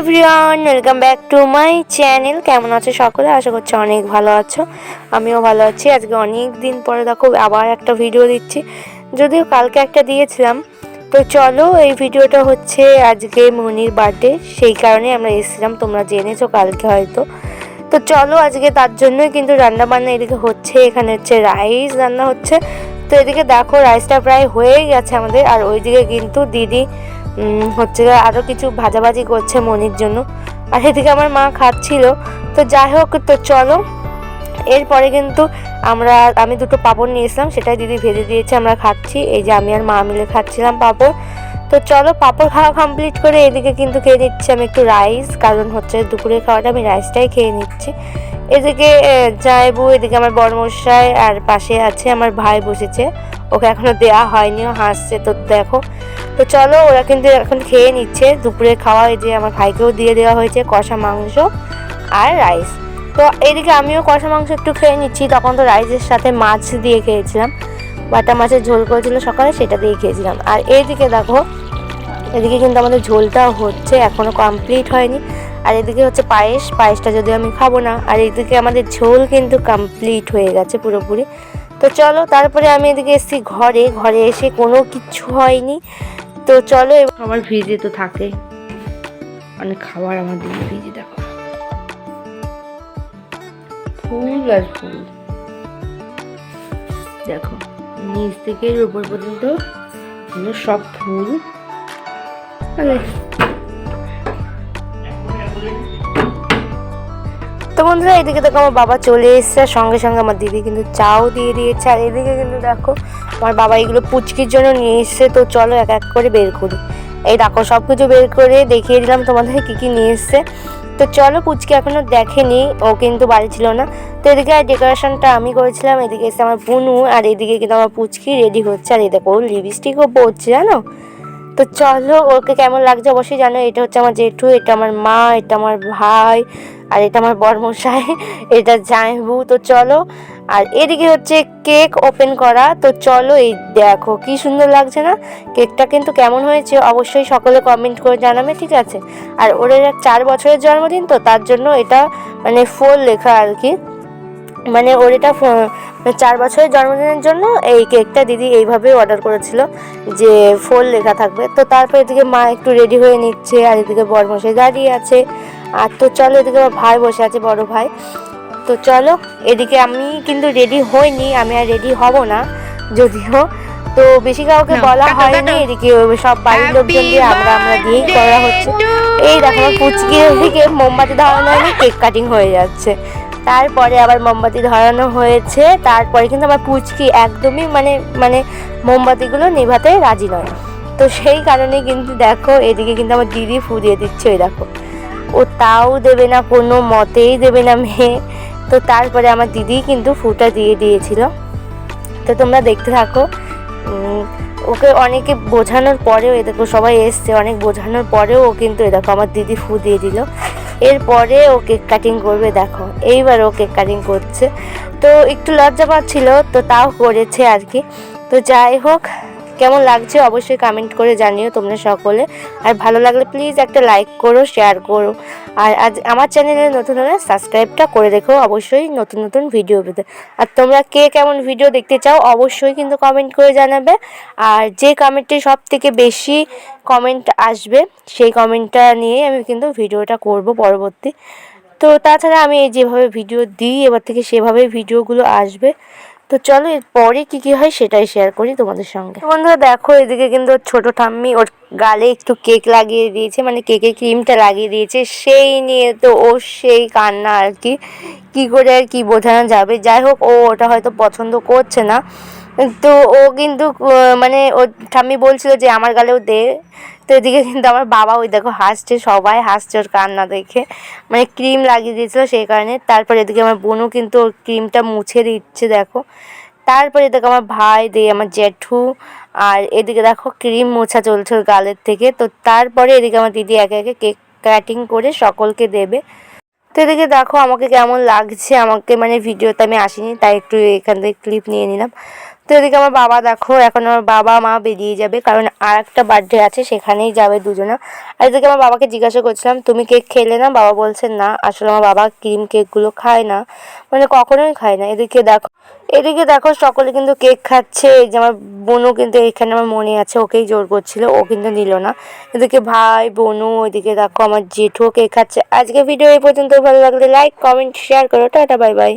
Everyone, welcome back to my channel. কেমন আছো সকলে? আশা করছি অনেক ভালো আছো। আমিও ভালো আছি। আজকে অনেক দিন পরে দেখো আবার একটা ভিডিও দিচ্ছি, যদিও কালকে একটা দিয়েছিলাম। তো চলো, এই ভিডিওটা হচ্ছে আজকে মনির বার্থডে, সেই কারণে আমরা এসেছিলাম, তোমরা জেনেছো কালকে হয়তো। তো চলো, আজকে তার জন্যই কিন্তু রান্না বান্না এদিকে হচ্ছে। এখানে হচ্ছে রাইস রান্না হচ্ছে। তো এদিকে দেখো রাইসটা প্রায় হয়েই গেছে আমাদের। আর ওইদিকে কিন্তু দিদি হচ্ছে আরও কিছু ভাজাভাজি করছে মনির জন্য। আর এদিকে আমার মা খাচ্ছিল। তো যাই হোক, তো চলো, এরপরে কিন্তু আমি দুটো পাঁপড় নিয়েছিলাম, সেটাই দিদি ভেজে দিয়েছে, আমরা খাচ্ছি। এই যে আমি আর মা মিলে খাচ্ছিলাম পাঁপড়। তো চলো, পাঁপড় খাওয়া কমপ্লিট করে এদিকে কিন্তু খেয়ে নিচ্ছি আমি একটু রাইস, কারণ হচ্ছে দুপুরের খাওয়াটা আমি রাইসটাই খেয়ে নিচ্ছি। এদিকে জায়বু, এদিকে আমার বড়মশাই, আর পাশে আছে আমার ভাই বসেছে, ওকে এখনো দেওয়া হয়নি, ও হাসছে। তো দেখো, তো চলো, ওরা কিন্তু এখন খেয়ে নিচ্ছে দুপুরের খাওয়া। এই যে আমার ভাইকেও দিয়ে দেওয়া হয়েছে কষা মাংস আর রাইস। তো এইদিকে আমিও কষা মাংস একটু খেয়ে নিচ্ছি। তখন তো রাইসের সাথে মাছ দিয়ে খেয়েছিলাম, বাটা মাছের ঝোল করেছিল সকালে, সেটা দিয়ে খেয়েছিলাম। আর এইদিকে দেখো, এদিকে কিন্তু আমাদের ঝোলটাও হচ্ছে, এখনও কমপ্লিট হয়নি। আর এদিকে হচ্ছে পায়েসটা যদিও আমি খাবো না। আর এদিকে আমাদের ঝোল কিন্তু কমপ্লিট হয়ে গেছে পুরোপুরি। তো চলো, তারপরে আমি এদিকে এসেছি ঘরে এসে কোনো কিছু হয়নি। তো চলো, আমার ভিজে তো থাকে অনেক খাবার, আমাদের ভিজে দেখো, ফুল আর ফুল দেখো, নিচ থেকে উপর পর্যন্ত সব ফুল। তো বন্ধুরা, এদিকে দেখো আমার বাবা চলে এসছে, সঙ্গে সঙ্গে আমার দিদি কিন্তু চাও দিয়ে দিয়েছে। আর এদিকে কিন্তু দেখো আমার বাবা এগুলো পুচকির জন্য নিয়ে এসছে। তো চলো এক এক করে বের করি। এই দেখো সব কিছু বের করে দেখিয়ে দিলাম তোমাদের কী কী নিয়ে এসছে। তো চলো, পুচকি এখনও দেখেনি, ও কিন্তু বাড়ি ছিল না। তো এদিকে আর ডেকোরেশনটা আমি করেছিলাম। এদিকে এসে আমার বুনু, আর এদিকে কিন্তু আমার পুচকি রেডি হচ্ছে। আর এই দেখো লিপস্টিকও পরছে, জানো। তো চলো, ওকে কেমন লাগছে অবশ্যই জানো। এটা হচ্ছে আমার জেঠু, এটা আমার মা, এটা আমার ভাই, আর এটা আমার বড়মশাই, এটা জামাইবু। তো চলো, আর এদিকে হচ্ছে কেক ওপেন করা। তো চলো, এই দেখো কি সুন্দর লাগছে না কেকটা, কিন্তু কেমন হয়েছে অবশ্যই সকলে কমেন্ট করে জানাবে, ঠিক আছে। আর ওর 4 বছরের জন্মদিন, তো তার জন্য এটা মানে ফুল লেখা আর কি, মানে ওর এটা 4 বছরের জন্মদিনের জন্য এই কেকটা দিদি এইভাবে অর্ডার করেছিল যে ফুল লেখা থাকবে। তো তারপর এদিকে মা একটু রেডি হয়ে নিচ্ছে, আর এদিকে বড়মশাই দাঁড়িয়ে আছে। আর তো চলো, এদিকে আমার ভাই বসে আছে, বড় ভাই। তো চলো, এদিকে আমি কিন্তু রেডি হইনি, আমি আর রেডি হব না যদিও। তো বেশি কাউকে বলা হয়নি, এদিকে সব বাড়ির লোকজন দিয়ে আমরা দিয়েই করা হচ্ছে। এই দেখো আমার পুচকি এদিকে মোমবাতি ধরানো হয়নি, কেক কাটিং হয়ে যাচ্ছে। তারপরে আবার মোমবাতি ধরানো হয়েছে। তারপরে কিন্তু আমার পুচকি একদমই মানে মোমবাতিগুলো নেভাতে রাজি নয়। তো সেই কারণে কিন্তু দেখো এদিকে কিন্তু আমার দিদি ফু দিয়ে দিচ্ছে, ওই দেখো, ও তাও দেবে না, কোনো মতেই দেবে না মেয়ে। তো তারপরে আমার দিদি কিন্তু ফুটা দিয়ে দিয়েছিল। তো তোমরা দেখতে থাকো। ওকে অনেকে বোঝানোর পরেও, এ দেখো সবাই এসছে, অনেক বোঝানোর পরেও ও কিন্তু এ দেখো আমার দিদি ফু দিয়ে দিল। এরপরে ও কেক কাটিং করবে, দেখো এইবার ও কেক কাটিং করছে। তো একটু লজ্জা পাচ্ছিল, তো তাও করেছে আর কি। তো যাই হোক, কেমন লাগছে অবশ্যই কমেন্ট করে জানিও তোমরা সকলে। আর ভালো লাগলে প্লিজ একটা লাইক করো, শেয়ার করো। আর আজ আমার চ্যানেলে নতুন হলে সাবস্ক্রাইবটা করে রেখো অবশ্যই, নতুন নতুন ভিডিও পেতে। আর তোমরা কে কেমন ভিডিও দেখতে চাও অবশ্যই কিন্তু কমেন্ট করে জানাবে। আর যে কমেন্টে সব থেকে বেশি কমেন্ট আসবে সেই কমেন্টটা নিয়ে আমি কিন্তু ভিডিওটা করব পরবর্তী। তো তাছাড়া আমি এই যেভাবে ভিডিও দিই এবার থেকে সেভাবেই ভিডিওগুলো আসবে। তো চলো, এরপরে কী হয় সেটাই শেয়ার করি তোমাদের সঙ্গে। বন্ধুরা দেখো, এদিকে কিন্তু ছোট ঠাম্মি ওর গালে একটু কেক লাগিয়ে দিয়েছে, মানে কেকের ক্রিমটা লাগিয়ে দিয়েছে, সেই নিয়ে তো ও সেই কান্না আর কি, কী করে আর কি বোঝানো যাবে। যাই হোক, ও ওটা হয়তো পছন্দ করছে না। তো ও কিন্তু মানে ওর ঠাম্মি বলছিল যে আমার গালেও দে। তো এদিকে কিন্তু আমার বাবা ওই দেখো হাসছে, সবাই হাসছে ওর কান্না দেখে, মানে ক্রিম লাগিয়ে দিয়েছিল সেই কারণে। তারপর এদিকে আমার বোনও কিন্তু ওর ক্রিমটা মুছে দিচ্ছে দেখো। তারপরে এদিকে আমার ভাই দিয়ে আমার জেঠু, আর এদিকে দেখো ক্রিম মোছা চলছে ওর গালের থেকে। তো তারপরে এদিকে আমার দিদি একে একে কেক কাটিং করে সকলকে দেবে। তো এদিকে দেখো আমাকে কেমন লাগছে, আমাকে মানে ভিডিওতে আমি আসিনি তাই একটু এখান থেকে ক্লিপ নিয়ে নিলাম। তো এদিকে আমার বাবা দেখো, এখন আমার বাবা মা বেরিয়ে যাবে, কারণ আর একটা বার্থডে আছে, সেখানেই যাবে দুজনা। আর এদিকে আমার বাবাকে জিজ্ঞাসা করছিলাম তুমি কেক খেলে না, বাবা বলছে না, আসলে আমার বাবা ক্রিম কেকগুলো খায় না, মানে কখনোই খায় না। এদিকে দেখো সকলে কিন্তু কেক খাচ্ছে। এই যে আমার বোনও কিন্তু এখানে, আমার মনে আছে, ওকেই জোর করছিল, ও কিন্তু নিল না। এদিকে ভাই বোনও, ওইদিকে দেখো আমার জেঠুও কেক খাচ্ছে। আজকে ভিডিও এই পর্যন্ত, ভালো লাগলে লাইক কমেন্ট শেয়ার করো। Tata bye bye.